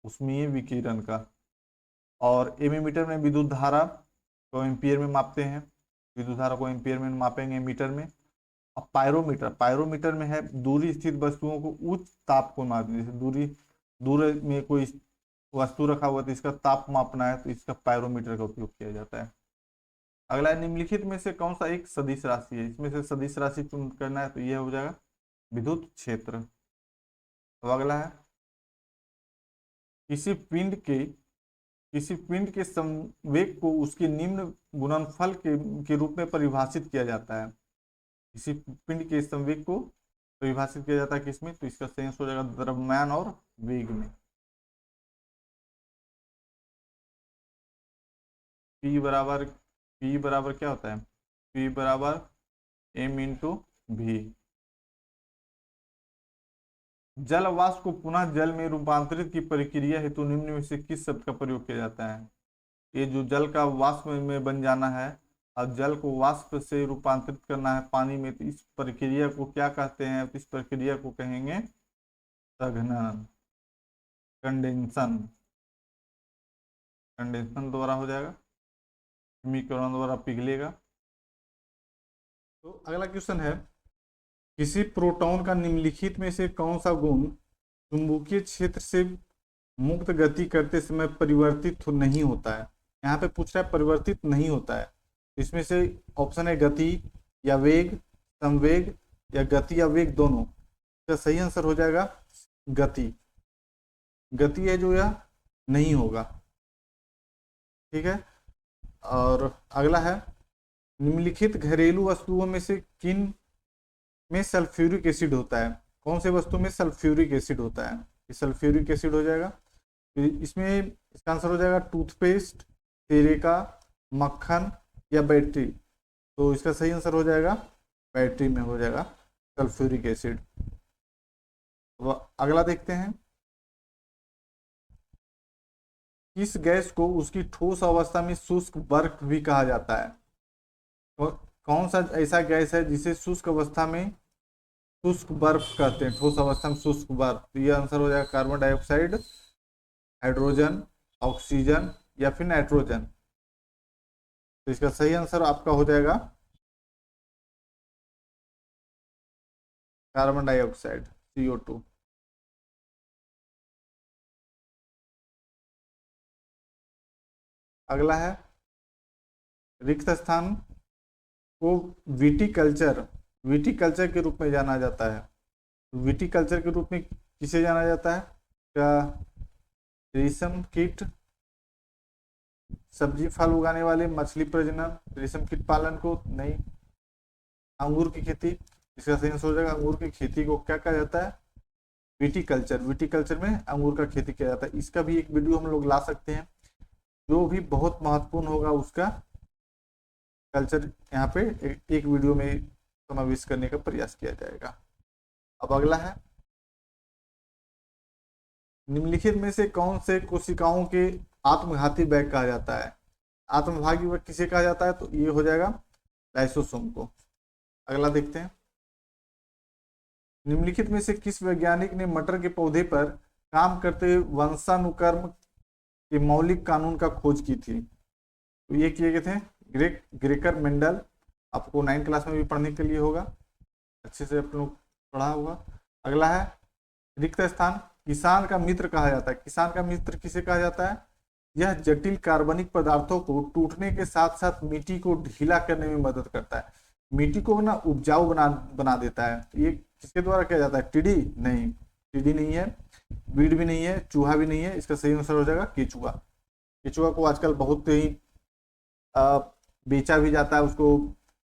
उष्मीय विकिरण का। और एमीमीटर में विद्युत धारा को एम्पियर में मापते हैं, विद्युत धारा को एम्पियर में मापेंगे मीटर में। अब पायरोमीटर, पायरोमीटर में है दूरी स्थित वस्तुओं को उच्च ताप को मापने, जैसे दूर में कोई वस्तु रखा हुआ तो इसका ताप मापना है, तो इसका पायरोमीटर का उपयोग किया जाता है। अगला, निम्नलिखित में से कौन सा एक सदिश राशि है? इसमें से सदिश राशि चुन करना है, तो यह हो जाएगा विद्युत क्षेत्र। तो अगला है, किसी पिंड के संवेग को उसके निम्न गुणनफल के रूप में परिभाषित किया जाता है। किसी पिंड के संवेग को परिभाषित किया जाता है किसमें? तो इसका सही आंसर हो जाएगा द्रव्यमान और वेग में। पी बराबर क्या होता है? पी बराबर एम इंटू भी। जल वाष्प को पुनः जल में रूपांतरित की प्रक्रिया हेतु निम्न में से किस शब्द का प्रयोग किया जाता है? ये जो जल का वाष्प में बन जाना है और जल को वाष्प से रूपांतरित करना है पानी में, तो इस प्रक्रिया को क्या कहते हैं? तो इस प्रक्रिया को कहेंगे संघनन, कंडेंसन। कंडेंसन द्वारा हो जाएगा, समीकरण द्वारा पिघलेगा। तो अगला क्वेश्चन है, किसी प्रोटॉन का निम्नलिखित में से कौन सा गुण चुंबकीय क्षेत्र से मुक्त गति करते समय परिवर्तित नहीं होता है? यहाँ पे पूछ रहा है परिवर्तित नहीं होता है, इसमें से ऑप्शन है गति या वेग, संवेग या गति या वेग दोनों। इसका सही आंसर हो जाएगा गति। गति है जो यह नहीं होगा। ठीक है। और अगला है, निम्नलिखित घरेलू वस्तुओं में से किन में सल्फ्यूरिक एसिड होता है? कौन से वस्तु में सल्फ्यूरिक एसिड होता है? सल्फ्यूरिक एसिड हो जाएगा। इसमें इसका आंसर हो जाएगा टूथपेस्ट, सिरका, मक्खन या बैटरी। तो इसका सही आंसर हो जाएगा बैटरी में हो जाएगा सल्फ्यूरिक एसिड। तो अगला देखते हैं, किस गैस को उसकी ठोस अवस्था में शुष्क बर्फ भी कहा जाता है? और कौन सा ऐसा गैस है जिसे शुष्क अवस्था में शुष्क बर्फ कहते हैं, ठोस अवस्था में शुष्क बर्फ? तो ये आंसर हो जाएगा कार्बन डाइऑक्साइड, हाइड्रोजन, ऑक्सीजन या फिर नाइट्रोजन। तो इसका सही आंसर आपका हो जाएगा कार्बन डाइऑक्साइड, CO2। अगला है रिक्त स्थान को विटिकल्चर के रूप में जाना जाता है। विटिकल्चर के रूप में किसे जाना जाता है? क्या रेशम कीट, सब्जी फल उगाने वाले, मछली प्रजनन, रेशम कीट पालन को? नहीं। अंगूर की खेती, इसका सही आंसर हो जाएगा अंगूर की खेती को क्या कहा जाता है? विटिकल्चर। विटिकल्चर में अंगूर का खेती किया जाता है। इसका भी एक वीडियो हम लोग ला सकते हैं, जो भी बहुत महत्वपूर्ण होगा उसका कल्चर यहाँ पे एक वीडियो में समावेश करने का प्रयास किया जाएगा। अब अगला है निम्नलिखित में से कौन से कोशिकाओं के आत्मघाती बैग कहा जाता है? आत्मघाती बैग किसे कहा जाता है? तो ये हो जाएगा लाइसोसोम को। अगला देखते हैं, निम्नलिखित में से किस वैज्ञानिक ने मटर के पौधे पर काम करते हुए वंशानुक्रम के मौलिक कानून का खोज की थी? तो ये किए गए थे ग्रेकर मेंडल। आपको 9th क्लास में भी पढ़ने के लिए होगा, अच्छे से आप लोग पढ़ा होगा। अगला है रिक्त स्थान किसान का मित्र कहा जाता है। किसान का मित्र किसे कहा जाता है? यह जटिल कार्बनिक पदार्थों को टूटने के साथ साथ मिट्टी को ढीला करने में मदद करता है, मिट्टी को ना उपजाऊ बना देता है। ये किसके द्वारा किया जाता है? टिड्डी? नहीं, टिड्डी नहीं है, बीड भी नहीं है, चूहा भी नहीं है। इसका सही आंसर हो जाएगा केचुआ। केचुआ को आजकल बहुत ही बेचा भी जाता है, उसको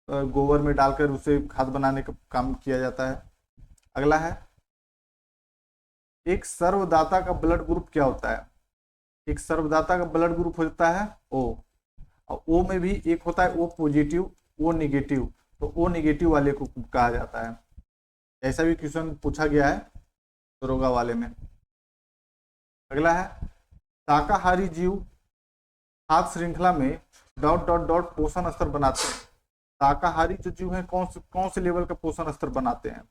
गोबर में डालकर उसे खाद बनाने का काम किया जाता है। अगला है एक सर्वदाता का ब्लड ग्रुप क्या होता है? एक सर्वदाता का ब्लड ग्रुप होता है O, और O में भी एक होता है O पॉजिटिव, O निगेटिव। तो O निगेटिव वाले को कहा जाता है। ऐसा भी क्वेश्चन पूछा गया है दरोगा वाले में। अगला है शाकाहारी जीव खाद्य श्रृंखला में डॉट डॉट डॉट पोषण स्तर बनाते हैं। शाकाहारी जो जीव है कौन से लेवल का पोषण स्तर बनाते हैं?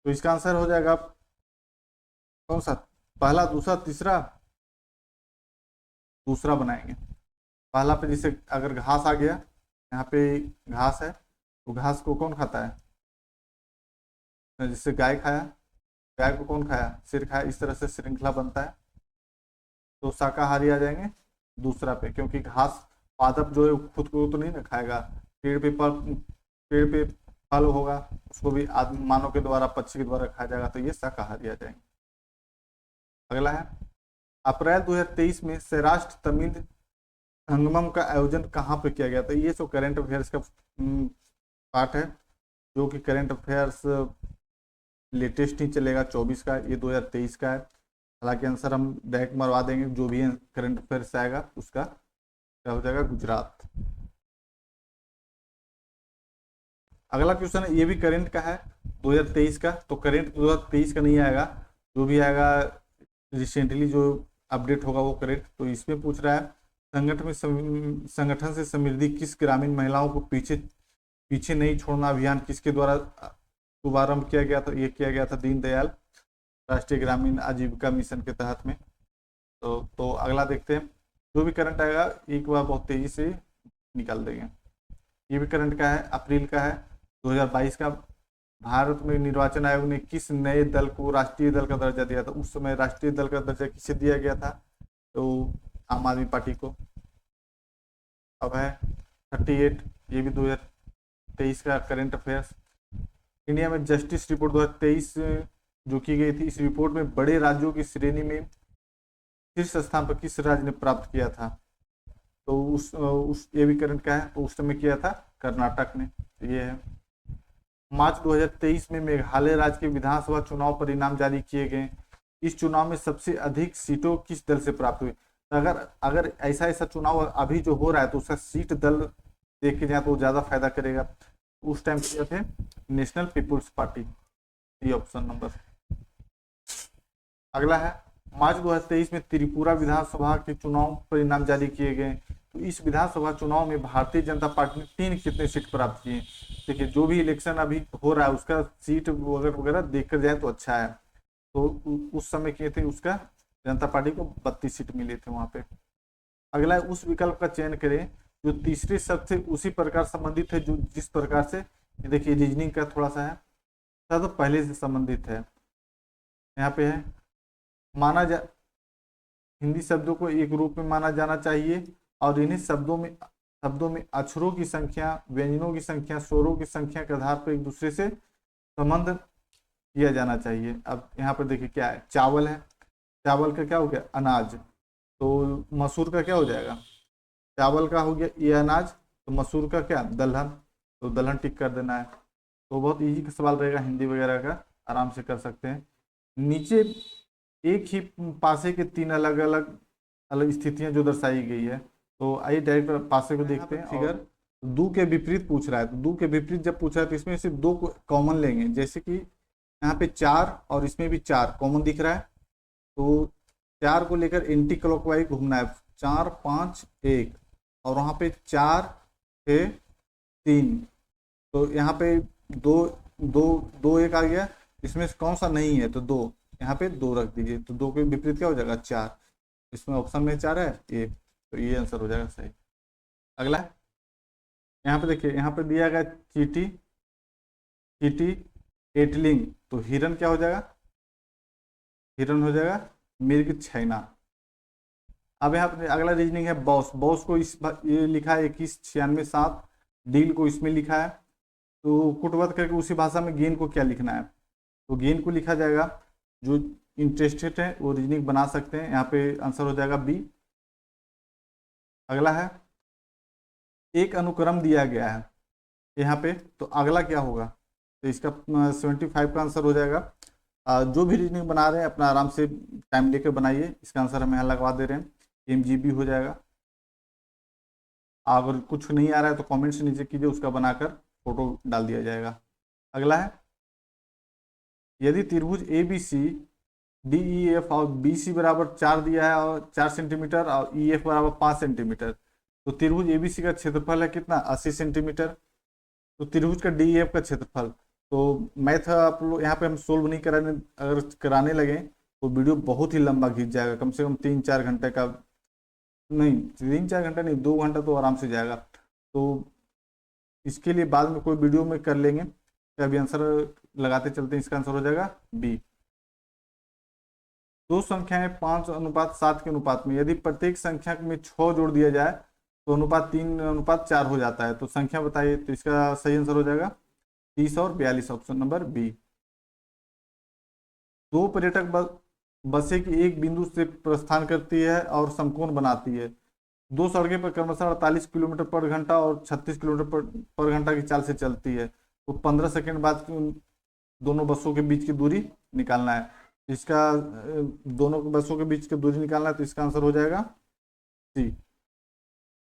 तो इसका आंसर हो जाएगा कौन सा? पहला, दूसरा, तीसरा? दूसरा बनाएंगे। पहला पे जैसे अगर घास आ गया, यहाँ पे घास है, तो घास को कौन खाता है? जैसे गाय खाया, गाय को कौन खाया? सिर खाया। इस तरह से श्रृंखला बनता है, तो शाकाहारी आ जाएंगे दूसरा पे, क्योंकि घास पादप जो है खुद को तो नहीं ना खाएगा, पेड़ पे फल होगा, उसको भी आदमी मानव के द्वारा, पक्षी के द्वारा खाया जाएगा, तो ये शाकाहारी आ जाएंगे। अगला है अप्रैल 2023 में सौराष्ट्र तमिल संगमम का आयोजन कहाँ पे किया गया था? ये जो करंट अफेयर्स का पार्ट है, जो कि करंट अफेयर्स लेटेस्ट ही चलेगा 24 का, ये 2023 का है। हालांकि आंसर हम डायरेक्ट मरवा देंगे, जो भी करंट अफेयर्स आएगा उसका क्या हो जाएगा? गुजरात। अगला क्वेश्चन है, ये भी करंट का है 2023 का, तो करंट 2023 का नहीं आएगा, जो भी आएगा रिसेंटली जो अपडेट होगा वो करंट। तो इसमें पूछ रहा है संगठन से समृद्धि किस ग्रामीण महिलाओं को पीछे नहीं छोड़ना अभियान किसके द्वारा शुभारंभ किया गया था? ये किया गया था दीनदयाल राष्ट्रीय ग्रामीण आजीविका मिशन के तहत में। तो अगला देखते हैं, जो भी करंट आएगा एक बार बहुत तेजी से निकाल देंगे। ये भी करंट का है, अप्रैल का है 2022 का। भारत में निर्वाचन आयोग ने किस नए दल को राष्ट्रीय दल का दर्जा दिया था? उस समय राष्ट्रीय दल का दर्जा किसे दिया गया था? तो आम आदमी पार्टी को। अब है 38, ये भी 2023 का करंट अफेयर्स। इंडिया में जस्टिस रिपोर्ट 2023 जो की गई थी, इस रिपोर्ट में बड़े राज्यों की श्रेणी में शीर्ष स्थान पर किस राज्य ने प्राप्त किया था? तो उस ये भी करंट का है, तो उस समय किया था कर्नाटक ने। ये है मार्च 2023 में मेघालय राज्य के विधानसभा चुनाव परिणाम जारी किए गए। इस चुनाव में सबसे अधिक सीटों किस दल से प्राप्त हुई? अगर ऐसा चुनाव अभी जो हो रहा है, तो उसका सीट दल देख के जाए तो ज्यादा फायदा करेगा। उस टाइम पे थे नेशनल पीपुल्स पार्टी, ये ऑप्शन नंबर। अगला है मार्च 2023 में त्रिपुरा विधानसभा के चुनाव परिणाम जारी किए गए। तो इस विधानसभा चुनाव में भारतीय जनता पार्टी ने 3 कितने सीट प्राप्त किए। देखिए जो भी इलेक्शन अभी हो रहा है उसका सीट वगैरह वगैरह देख कर जाए तो अच्छा है। तो उस समय किए थे, उसका जनता पार्टी को 32 सीट मिले थे वहां पे। अगला है उस विकल्प का चयन करें जो तीसरे शब्द से उसी प्रकार संबंधित है जो जिस प्रकार से, देखिए रीजनिंग का थोड़ा सा है, तो पहले से संबंधित है। यहाँ पे है माना जा हिंदी शब्दों को एक रूप में माना जाना चाहिए और इन्हीं शब्दों में अक्षरों की संख्या, व्यंजनों की संख्या, स्वरों की संख्या के आधार पर एक दूसरे से संबंध किया जाना चाहिए। अब यहाँ पर देखिए क्या है, चावल है, चावल का क्या हो गया अनाज, तो मसूर का क्या हो जाएगा, चावल का हो गया ये अनाज, तो मसूर का क्या दलहन, तो दलहन टिक कर देना है। तो बहुत इजी का सवाल रहेगा, हिंदी वगैरह का आराम से कर सकते हैं। नीचे एक ही पासे के 3 अलग अलग स्थितियां जो दर्शाई गई है। तो आइए डायरेक्ट पासे को देखते हैं। फिगर दो के विपरीत पूछ रहा है, तो दो के विपरीत जब पूछ रहा है तो इसमें सिर्फ 2 कॉमन लेंगे। जैसे कि यहाँ पे 4 और इसमें भी 4 कॉमन दिख रहा है, तो 4 को लेकर एंटी क्लॉकवाइज घूमना है, 4 5 1, और वहाँ पे 4 6 3, तो यहाँ पे 2 2 2 1 आ गया, इसमें कौन सा नहीं है तो 2, यहाँ पे 2 रख दीजिए। तो 2 के विपरीत क्या हो जाएगा 4, इसमें ऑप्शन में 4 है 1, तो ये आंसर हो जाएगा सही। अगला यहाँ पे देखिए, यहाँ पे दिया गया चींटी, चींटी एटलिंग, तो हिरन क्या हो जाएगा, हिरन हो जाएगा मृग छैना। अब यहाँ पे अगला रीजनिंग है बॉस, बॉस को ये लिखा है 2196 डील को इसमें लिखा है, तो कुटवत करके उसी भाषा में गेन को क्या लिखना है, तो गेन को लिखा जाएगा। जो इंटरेस्टेड है वो रीजनिंग बना सकते हैं, यहाँ पे आंसर हो जाएगा बी। अगला है एक अनुक्रम दिया गया है यहाँ पे, तो अगला क्या होगा, तो इसका 75 का आंसर हो जाएगा। जो भी रीजनिंग बना रहे हैं अपना आराम से टाइम लेकर बनाइए, इसका आंसर हम यहाँ लगवा दे रहे हैं, MGB हो जाएगा। अगर कुछ नहीं आ रहा है तो कमेंट से नीचे कीजिए, उसका बनाकर फोटो डाल दिया जाएगा। अगला है यदि त्रिभुज ABC DEF और BC बराबर 4 दिया है और 4 सेंटीमीटर और EF बराबर 5 सेंटीमीटर, तो त्रिभुज ABC का क्षेत्रफल है कितना 80 सेंटीमीटर। तो त्रिभुज का DEF का क्षेत्रफल, तो मैथ आप लोग यहाँ पे हम सोल्व नहीं कराने, अगर कराने लगे तो वीडियो बहुत ही लंबा खींच जाएगा, कम से कम 3-4 घंटे का, नहीं 3-4 घंटा नहीं 2 घंटा तो आराम से जाएगा। तो इसके लिए बाद में कोई वीडियो में कर लेंगे। तो अभी आंसर लगाते चलते हैं, इसका आंसर हो जाएगा बी। दो संख्याएं 5:7 के अनुपात में, यदि प्रत्येक संख्या में 6 जोड़ दिया जाए तो अनुपात 3:4 हो जाता है, तो संख्या बताइए। तो इसका सही आंसर हो जाएगा 30 और 42, ऑप्शन नंबर बी। दो पर्यटक बसें की एक बिंदु से प्रस्थान करती है और समकोण बनाती है। दो सड़कें पर क्रमशः 48 किलोमीटर पर घंटा और 36 किलोमीटर पर घंटा की चाल से चलती है, तो 15 सेकंड बाद दोनों बसों के बीच की दूरी निकालना है। इसका दोनों बसों के बीच की दूरी निकालना है, तो इसका आंसर हो जाएगा सी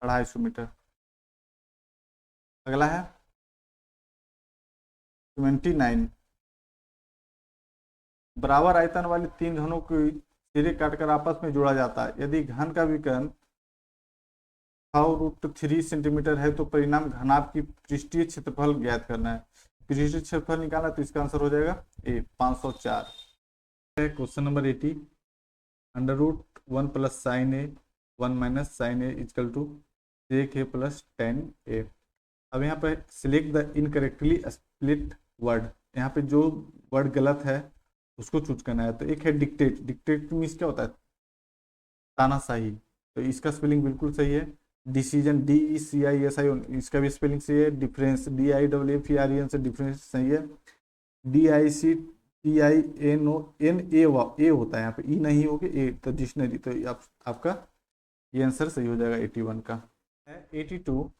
250 मीटर। अगला है 29, बराबर आयतन वाले 3 घनों को सिरे काटकर आपस में जोड़ा जाता है। यदि घन का विकर्ण 6√3 सेंटीमीटर है तो परिणाम घनाभ की पृष्ठीय क्षेत्रफल ज्ञात करना है। पृष्ठीय क्षेत्रफल निकालना, तो इसका आंसर हो जाएगा ए 504। Question number 80, √1 + sin a 1 - sin a = sec a + tan a। अब यहाँ पर select the incorrectly split word, यहाँ पे जो वर्ड गलत है उसको चूज करना है। तो एक है डिक्टेट, डिक्टेट मीन्स क्या होता है तानाशाही, तो इसका स्पेलिंग बिल्कुल सही है। डिसीजन DECISI, इसका भी स्पेलिंग सही है। डिफरेंस DIFFEREN से डिफरेंस सही है। DICTINONA ए होता है, यहाँ पे ई नहीं होगी ए, तो डिक्शनरी, तो आपका ये आंसर सही हो जाएगा 81 का। 82,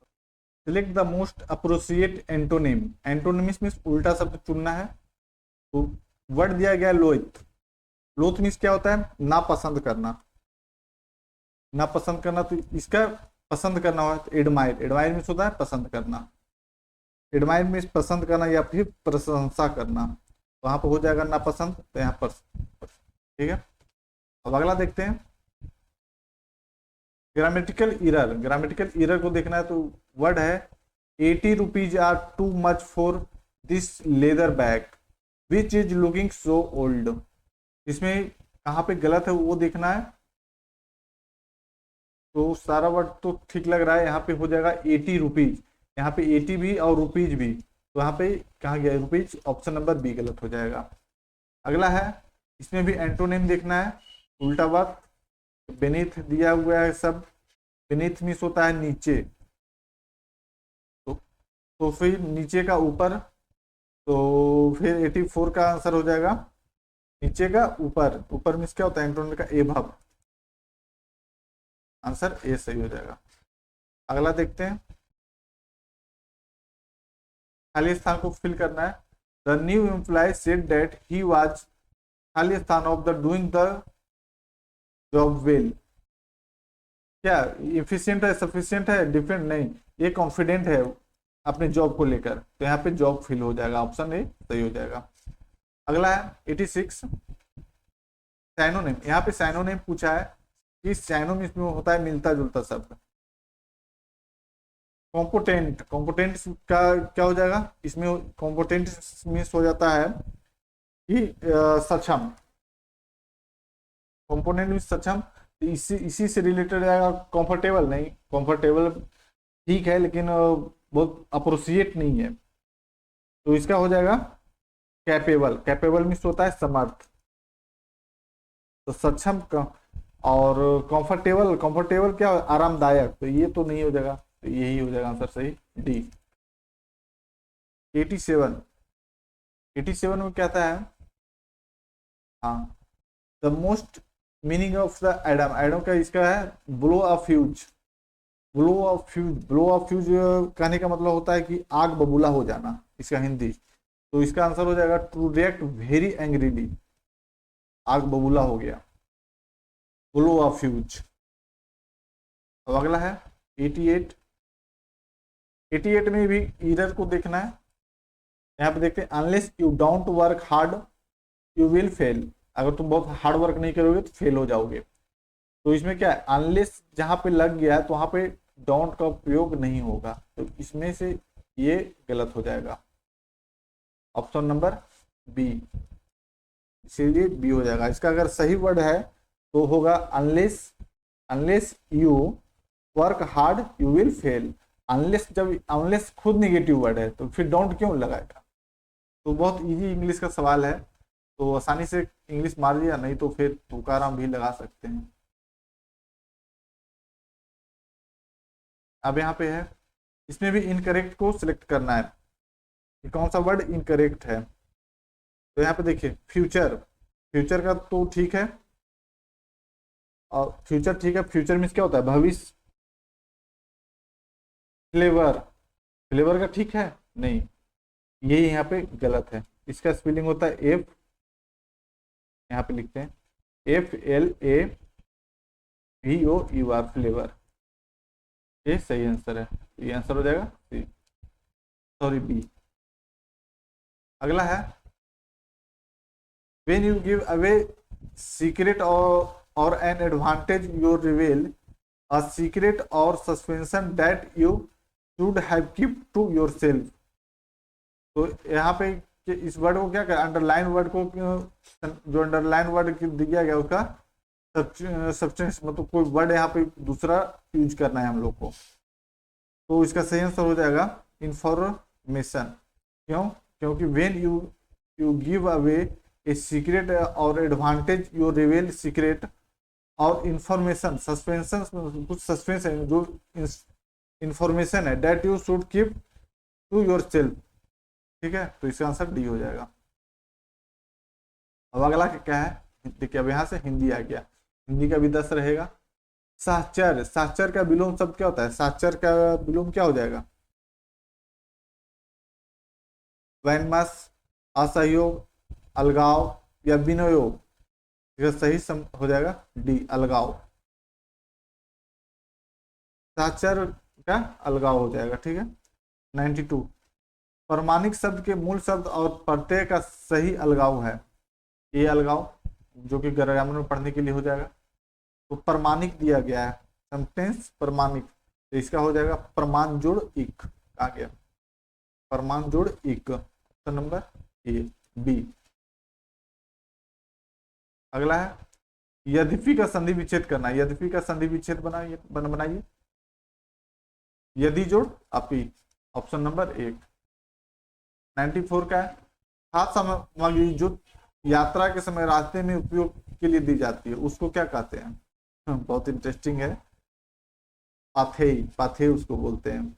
select the most appropriate antonym, antonyms means उल्टा शब्द चुनना है। तो वर्ड दिया गया लोथ, लोथ मीन्स क्या होता है नापसंद करना, नापसंद करना, तो इसका पसंद करना हुआ तो एडमायर, एडमायर मीन्स होता है पसंद करना, एडमायर मीन्स पसंद करना या फिर प्रशंसा करना, वहां पर हो जाएगा नापसंद, तो यहाँ पर ठीक है। अब अगला देखते हैं ग्रामेटिकल इरर को देखना है तो वर्ड है 80 rupees are too much for this leather bag which is looking so old. इसमें कहाँ पे गलत है वो देखना है। तो सारा वर्ड तो ठीक लग रहा है, यहाँ पे हो जाएगा 80 रुपीज, यहाँ पे 80 भी और रुपीज भी, तो यहाँ पे कहाँ गया रुपीज, ऑप्शन नंबर बी गलत हो जाएगा। अगला है, इसमें भी एंटोनिम देखना है, उल्टा बात। बेनीथ दिया हुआ है सब, बेनीथ मीन्स होता है नीचे, तो फिर नीचे का ऊपर, तो फिर 84 का आंसर हो जाएगा नीचे का ऊपर। ऊपर मीन्स क्या होता है, एंटोनिम का एभव, आंसर ए सही हो जाएगा। अगला देखते हैं, खाली स्थान को फिल करना है। The new employ said that he was, खाली स्थान of the doing the job well. क्या इफिशियंट है, सफिशियंट है, डिफरेंट नहीं, ये कॉन्फिडेंट है अपने जॉब को लेकर, तो यहाँ पे जॉब फिल हो जाएगा, ऑप्शन ए सही हो जाएगा। अगला है 86 साइनोनिम। यहाँ पे साइनोनिम पूछा है कि साइनोनिम में होता है मिलता जुलता शब्द। कॉम्पोटेंट, कॉम्पोटेंट का क्या हो जाएगा, इसमें कॉम्पोटेंट मीन्स हो जाता है कि सक्षम, कॉम्पोनेंट मीन्स सक्षम, इसी से रिलेटेड आएगा। कंफर्टेबल नहीं, कंफर्टेबल ठीक है लेकिन बहुत अप्रोप्रिएट नहीं है, तो इसका हो जाएगा कैपेबल। कैपेबल मीन्स होता है समर्थ, तो सक्षम का, और कंफर्टेबल, कंफर्टेबल क्या आरामदायक, तो ये तो नहीं हो जाएगा, तो यही हो जाएगा आंसर सही डी। 87 में कहता है, हाँ, the most meaning of the Adam, Adam का इसका है blow a fuse. Blow of fuse, blow of fuse कहने का मतलब होता है कि आग बबूला हो जाना, इसका हिंदी, तो इसका आंसर हो जाएगा टू रिएक्ट वेरी एंग्रीली, आग बबूला हो गया, ब्लो ऑफ फ्यूज। अब अगला है 88 में भी इरर को देखना है। यहाँ पे देखते हैं, unless you don't work hard you will fail, अगर तुम बहुत हार्ड वर्क नहीं करोगे तो फेल हो जाओगे। तो इसमें क्या है, अनलेस जहां पे लग गया है तो वहां पे डोंट का उपयोग नहीं होगा, तो इसमें से ये गलत हो जाएगा, ऑप्शन नंबर बी, इसीलिए बी हो जाएगा। इसका अगर सही वर्ड है तो होगा unless, unless you work hard you will fail. Unless, जब अनलेस खुद निगेटिव वर्ड है तो फिर डोंट क्यों लगाएगा। तो बहुत इजी इंग्लिश का सवाल है, तो आसानी से इंग्लिश मार दिया, नहीं तो फिर तुकाराम भी लगा सकते हैं। अब यहाँ पे है, इसमें भी इनकरेक्ट को सिलेक्ट करना है कि कौन सा वर्ड इनकरेक्ट है। तो यहाँ पे देखिए फ्यूचर, फ्यूचर का तो ठीक है, और फ्यूचर ठीक है, फ्यूचर मीन्स क्या होता है भविष्य। फ्लेवर, फ्लेवर का ठीक है नहीं, ये यहाँ पे गलत है, इसका स्पेलिंग होता है एफ, यहाँ पे लिखते हैं FLAVOUR, फ्लेवर, ये सही आंसर है, ये आंसर हो जाएगा सी, सॉरी बी। अगला है, when you give away secret or an advantage you reveal a secret or suspension that you should have keep to yourself. तो यहाँ पे इस वर्ड को क्या कर, अंडरलाइन वर्ड को, जो अंडरलाइन वर्ड दिया गया उसका सब्सटेंस, मतलब कोई वर्ड यहाँ पे दूसरा यूज करना है हम लोग को, तो इसका सही आंसर हो जाएगा इंफॉर्मेशन। क्यों, क्योंकि when you give away a secret और एडवांटेज यू रिवील सीक्रेट और इंफॉर्मेशन, सस्पेंशन कुछ सस्पेंस है, जो इंफॉर्मेशन है that you should keep to yourself, ठीक है, तो इसका आंसर डी हो जाएगा। अब अगला क्या है, देखिए अब यहाँ से हिंदी आ गया, हिंदी का भी 10 रहेगा। साहचर, साहचर का विलोम शब्द क्या होता है, साहचर का विलोम क्या हो जाएगा, वैनमास, असहयोग, अलगाव या विनयोग, इसका सही हो जाएगा डी अलगाव, साहचर का अलगाव हो जाएगा, ठीक है। 92, प्रमाणिक शब्द के मूल शब्द और प्रत्यय का सही अलगाव है, ये अलगाव जो कि ग्रामर में पढ़ने के लिए हो जाएगा। तो प्रमाणिक दिया गया है, सेंटेंस प्रमाणिक, तो इसका हो जाएगा प्रमाण जोड़ इक। आ गया प्रमाण जोड़ इक, ऑप्शन नंबर ए बी। अगला है यद्यपि का संधि विच्छेद करना। यद्यपि का संधि विच्छेद बनाइए। यदि जोड़ अपि, ऑप्शन नंबर एक। 94 का है खाद्य सामग्री जो यात्रा के समय रास्ते में उपयोग के लिए दी जाती है उसको क्या कहते हैं? बहुत इंटरेस्टिंग है, पाथेय, पाथेय उसको बोलते हैं।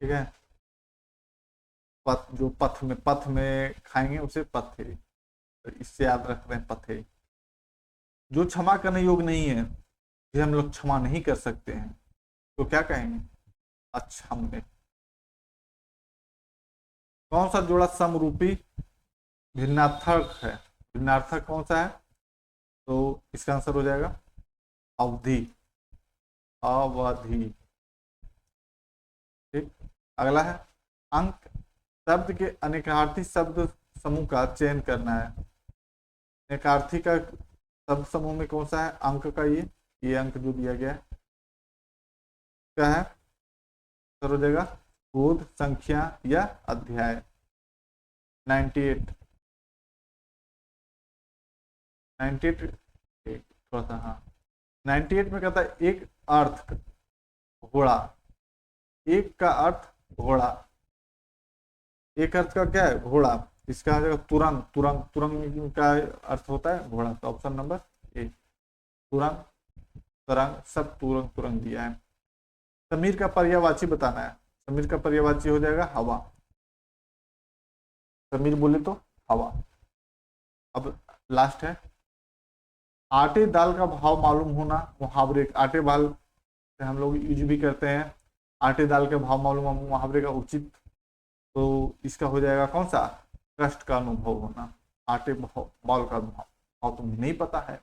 ठीक है, जो पथ में खाएंगे उसे पथेय, तो इससे याद रख रहे हैं पथेय। जो क्षमा करने योग्य नहीं है, जिसे हम लोग क्षमा नहीं कर सकते हैं, तो क्या कहेंगे? अक्षम्य। कौन सा जोड़ा समरूपी भिन्नार्थक है? भिन्नार्थक कौन सा है? तो इसका आंसर हो जाएगा अवधि, अवधि। ठीक, अगला है अंक शब्द के अनेकार्थी शब्द समूह का चयन करना है। अनेकार्थी का शब्द समूह में कौन सा है? अंक का ये अंक जो दिया गया है क्या है? सर हो जाएगा बोध, संख्या या अध्याय। 98 थोड़ा सा, हाँ 98 में कहता है एक अर्थ घोड़ा। एक का अर्थ घोड़ा, एक अर्थ का क्या है? घोड़ा। इसका आ जाएगा तुरंत। तुरंत, तुरंत का अर्थ होता है घोड़ा, तो ऑप्शन नंबर ए तुरंत, तरंग, सब तुरंत तुरंत दिया है। समीर का पर्यायवाची बताना है। समीर का पर्यायवाची हो जाएगा हवा। समीर बोले तो हवा। अब लास्ट है आटे दाल का भाव मालूम होना। मुहावरे, आटे दाल से हम लोग यूज भी करते हैं। आटे दाल के भाव मालूम होना मुहावरे का उचित, तो इसका हो जाएगा कौन सा? कष्ट का अनुभव होना। आटे बाल का भाव तुम्हें नहीं पता है।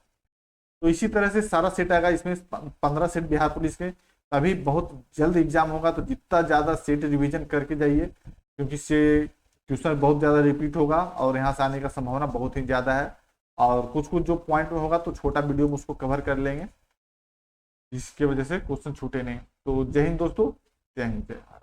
तो इसी तरह से सारा सेट आएगा। इसमें 15 सेट बिहार पुलिस के। अभी बहुत जल्द एग्जाम होगा, तो जितना ज़्यादा सेट रिवीजन करके जाइए, क्योंकि इससे क्वेश्चन बहुत ज़्यादा रिपीट होगा और यहाँ से आने का संभावना बहुत ही ज़्यादा है। और कुछ कुछ जो पॉइंट में होगा तो छोटा वीडियो में उसको कवर कर लेंगे, जिसकी वजह से क्वेश्चन छूटे नहीं। तो जय हिंद दोस्तों, जय हिंद, जय भारत।